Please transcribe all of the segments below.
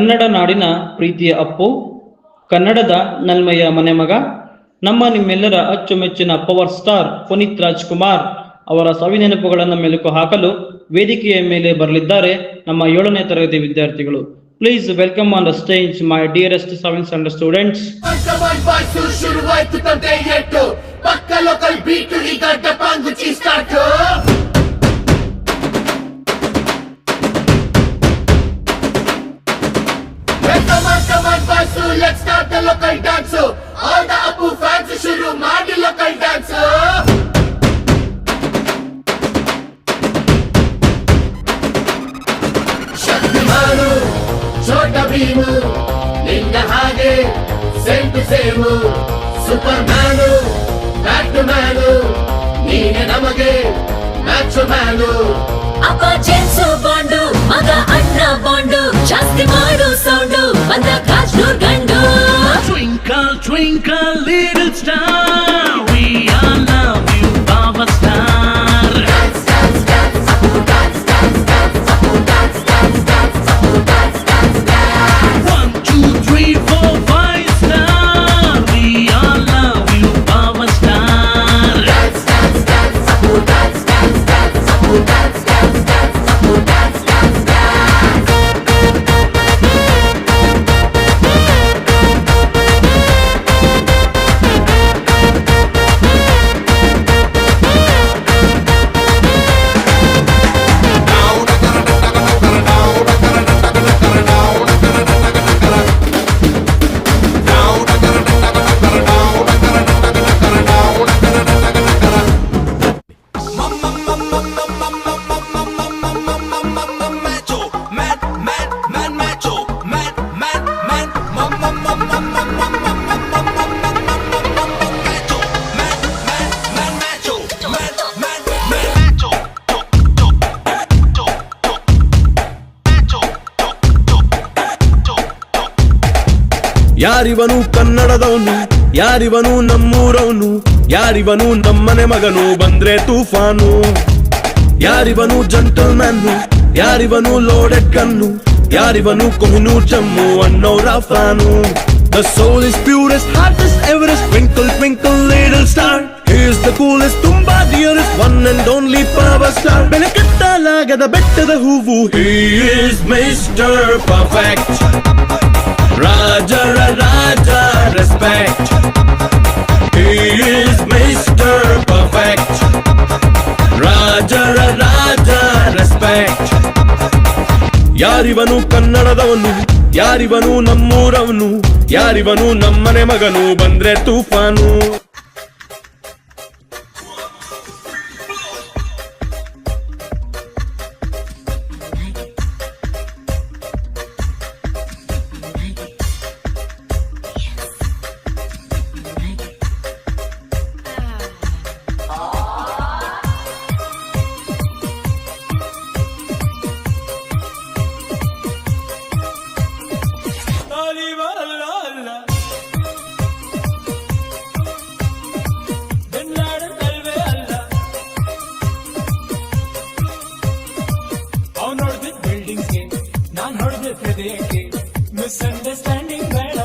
ಕನ್ನಡ ನಾಡಿನ ಪ್ರೀತಿಯ ಅಪ್ಪು, ಕನ್ನಡದ ನಲ್ಮೆಯ ಮನೆ ಮಗ, ನಮ್ಮ ನಿಮ್ಮೆಲ್ಲರ ಅಚ್ಚುಮೆಚ್ಚಿನ ಪವರ್ ಸ್ಟಾರ್ ಪುನೀತ್ ರಾಜ್ಕುಮಾರ್ ಅವರ ಸವಿನೆನಪುಗಳನ್ನು ಮೆಲುಕು ಹಾಕಲು ವೇದಿಕೆಯ ಮೇಲೆ ಬರಲಿದ್ದಾರೆ ನಮ್ಮ 7ನೇ ತರಗತಿ ವಿದ್ಯಾರ್ಥಿಗಳು. Please welcome on the stage my dearest 7th standard students. Let's start the local dance. All the Appu fans shuru maadi local dance. Shaktimanu, Chota Bheemu, ninna hage same to same. Supermanu, Batmanu, neene namage macho manu. Appa Jensu bondu, maga anna bondu, ಜಾಸ್ತಿ ಮಾಡು sound ಬಂದ ಕಾಜ್ನೂರ್ ಗಂಡು. Twinkle twinkle little star, we all love you power star. Dance dance dance, Appu dance dance dance, Appu dance dance dance, Appu dance dance dance. 1 2 3 4 5 star, we all love you power star. Dance dance dance, Appu dance dance dance, Appu dance dance dance, Appu dance dance dance. ಯಾರಿವನು ಕನ್ನಡದವನು, ಯಾರಿವನು ನಮ್ಮೂರವನು, ಯಾರಿವನು ನಮ್ಮನೆ ಮಗನು ಬಂದ್ರೆ ತೂಫಾನು. ಯಾರಿವನು gentleman, ಯಾರಿವನು loaded gun, ಯಾರಿವನು ಕೊಹಿನೂರ್ ಜಮ್ಮು ಅನ್ನೋರ fan. The soul is purest, heartest, Everest, twinkle twinkle little star. He is the coolest, ತುಂಬಾ dearest, one and only power star. ಬೆಳಕತ್ತಲಾಗದ ಬೆಟ್ಟದ ಹೂವು, he is Mr. Perfect. Raja Raja respect, he is Mr. Perfect. Raja Raja respect. ಯಾರಿವನು ಕನ್ನಡದವನು, ಯಾರಿವನು ನಮ್ಮೂರವನು, ಯಾರಿವನು ನಮ್ಮನೆ ಮಗನು ಬಂದ್ರೆ ತೂಫಾನು. Misunderstanding ಬೇಡ,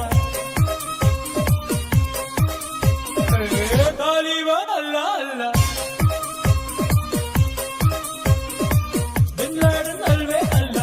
ತಾಲಿಬಾನ್ ಅಲ್ಲ ಅಲ್ಲ, bin Laden ಅಲ್ವೇ ಅಲ್ಲ.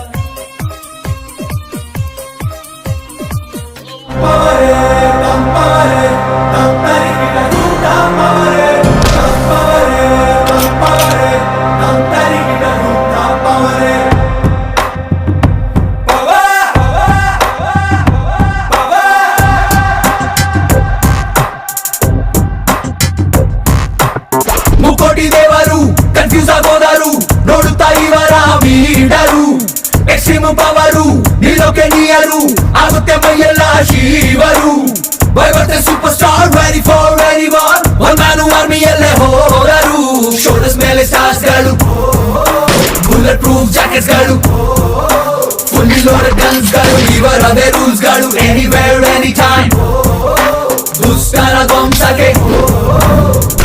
ಕನ್ಫ್ಯೂಸ್ ಆಗೋದಾರು ನೋಡುತ್ತಾ ಇವರ ಬೀಡರು, ಎಕ್ಸ್ಟ್ರೀಮ್ ಪವರು ನಿಲ್ಲೋಕೆ ನೀಯರು ಆಗುತ್ತೆ ಮೈಯೆಲ್ಲ ಶಿವರು. ಬರ್ಬತ್ತೆ super star ready for anyone, one man ಆರ್ಮಿಯಲ್ಲೇ ಹೋದರು. ಶೋಲ್ಡರ್ಸ್ ಮೇಲೆ ಸ್ಟಾರ್ಸ್ ಗಳು, ಬುಲೆಟ್ ಪ್ರೂಫ್ ಜಾಕೆಟ್ಸ್ ಗಳು, ಫುಲ್ಲಿ ಲೋಡೆಡ್ ಗನ್ಸ್ ಗಳು, ಇವರದೇ ರೂಲ್ಸ್ ಗಳು. ಎನಿವೇರ್ ಎನಿ ಟೈಮ್ ದುಷ್ಟರ ಧ್ವಂಸಕ್ಕೆ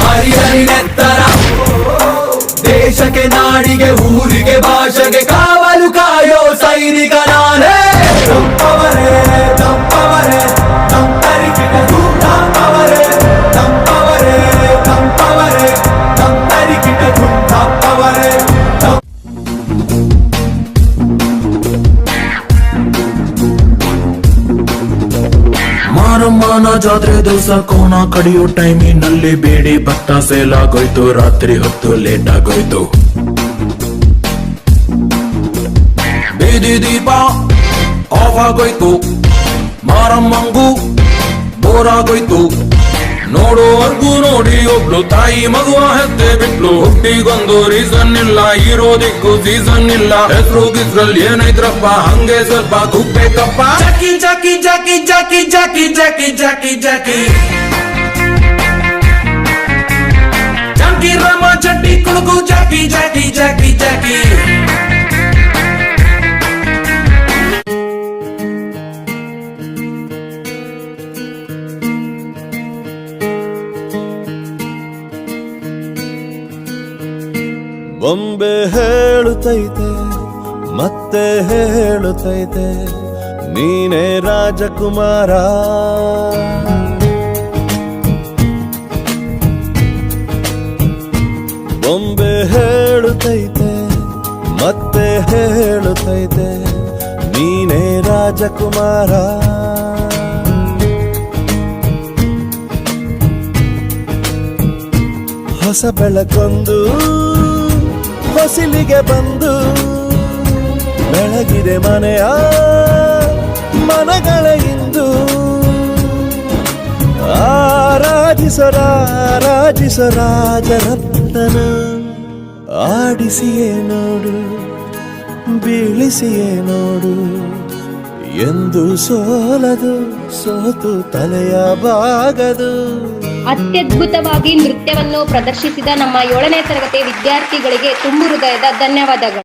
ಹರಿಹರಿನೆತ್ತರ, ದೇಶಕ್ಕೆ ನಾಡಿಗೆ ಊರಿಗೆ ಭಾಷೆಗೆ ಕಾವಲು ಕಾಯೋ ಸೈನಿಕ ನಾನೇ. ಅಮ್ಮನ ಜಾತ್ರೆ ದಿವಸ ಕೋಣ ಕಡಿಯೋ ಟೈಮಿನಲ್ಲಿ ಬೇಡಿ ಭತ್ತ ಸೇಲ್ ಆಗೋಯ್ತು, ರಾತ್ರಿ ಹೊತ್ತು ಲೇಟ್ ಆಗೋಯ್ತು. ಬೀದಿ ದೀಪ ಆಫ್ ಆಗೋಯ್ತು, ಮಾರಮ್ಮಂಗೂ ಬೋರ್ ಆಗೋಯ್ತು. ನೋಡೋವರ್ಗೂ ನೋಡಿ ಒಬ್ಳು ತಾಯಿ ಮಗುವ ಹೆತ್ತೆ ಬಿಟ್ಲು. ಹುಟ್ಟಿಗೊಂದು ರೀಸನ್ ಇಲ್ಲ, ಇರೋದಿಕ್ಕೂ ಸೀಸನ್ ಇಲ್ಲ. ಹೆಸರು ಗಿಸ್ರಲ್ಲಿ ಏನೈತ್ರಪ್ಪ, ಹಂಗೆ ಸ್ವಲ್ಪ ಕುಗ್ಬೇಕಪ್ಪ. ಜಾಕಿ ಜಾಕಿ ಜಾಕಿ ಜಾಕಿ ಜಾಕಿ ಜಾಕಿ ಜಾಕಿ ಜಾಕಿ ಜಾಕಿ ರಾಮ ಚಡ್ಡಿ ಕುಳುಕು ಜಾಕಿ ಜಾಕಿ ಜಾಕಿ ಜಾಕಿ. ಬೊಂಬೆ ಹೇಳುತ್ತೈತೆ ಮತ್ತೆ ಹೇಳುತ್ತೈತೆ, ನೀನೇ ರಾಜಕುಮಾರ. ಬೊಂಬೆ ಹೇಳುತ್ತೈತೆ ಮತ್ತೆ ಹೇಳುತ್ತೈತೆ, ನೀನೇ ರಾಜಕುಮಾರ. ಹೊಸ ಬೆಳಕೊಂದು ಹೊಸಿಲಿಗೆ ಬಂದು ಬೆಳಗಿದೆ ಮನೆಯ ಮನಗಳ ಇಂದು. ಆರಾಧಿಸೋ ರಾಜರತ್ನನ, ಆಡಿಸಿಯೇ ನೋಡು ಬೀಳಿಸಿಯೇ ನೋಡು, ಎಂದು ಸೋಲದು ಸೋತು ತಲೆಯ ಬಾಗದು. ಅತ್ಯದ್ಭುತವಾಗಿ ನೃತ್ಯವನ್ನು ಪ್ರದರ್ಶಿಸಿದ ನಮ್ಮ 7ನೇ ತರಗತಿ ವಿದ್ಯಾರ್ಥಿಗಳಿಗೆ ತುಂಬು ಹೃದಯದ ಧನ್ಯವಾದಗಳು.